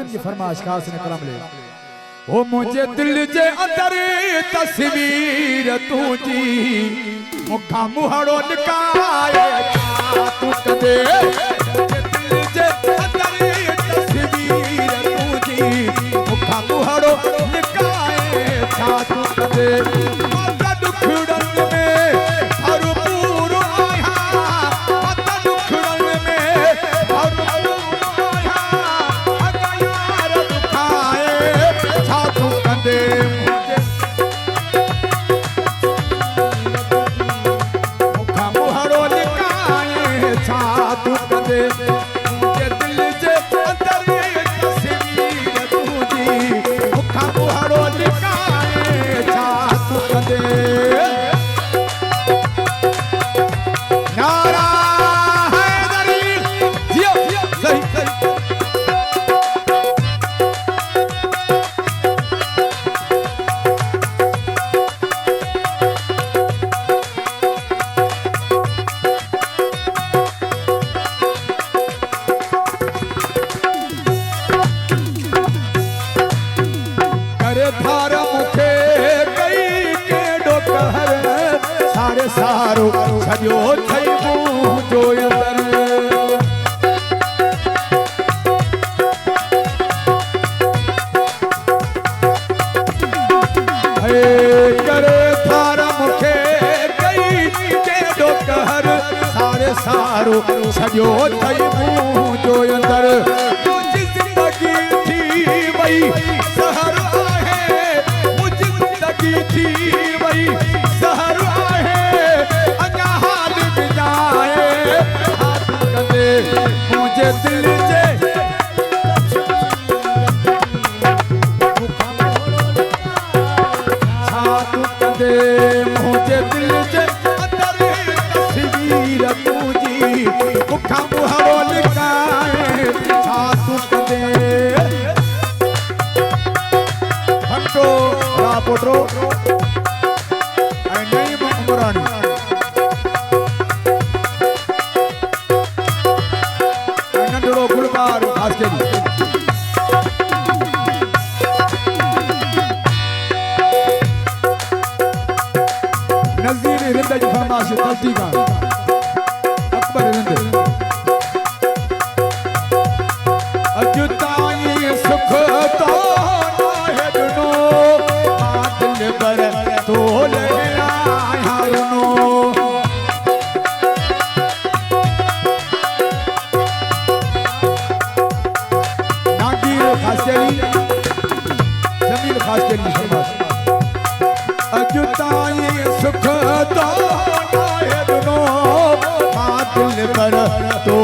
सदन की फरमाइश खास ने कलम ले ओ मुझे दिल जे अंदर तस्वीर तुझी मुखा मुहड़ो निकाए तू कदे दिल जे अंदर तस्वीर तुझी मुखा मुहड़ो निकाए तू कदे माता दुखड़न में भरपूर आया माता दुखड़न में भरपूर आया अगा यार दुखाए तू कदे मुखा मुहड़ो निकाए तू कदे मुझे दिल जे अंदर तस्वीर तुझी मुखा मुहड़ो निकाए तू कदे नारा हैदरी जियो सही सही थार मुखे कई के डोकहर सारे सारो सजो थई जो अंदर करे थार मुखे कई के डोकहर सारे सारो सजो थई जो अंदर मुझी जिंदगी थी वही सहर थी वही सहर आहे अञा हाल बिजाए हाथ कदे मुझे दिल जे हाथ कदे मुझे दिल जे अंदर तस्वीर तुझी मुखा मुहड़ो निकाए हाथ कदे हटो रापोट्रो नज़ीर रिंद जी फरमाइश तस्दीक अकबर रिंद अज ताईं सुख तो नाहे ॾिनो दिल पर तो जमीन खास के लिए अजुताई सुख तो नाहे ॾिनो दिल पर तो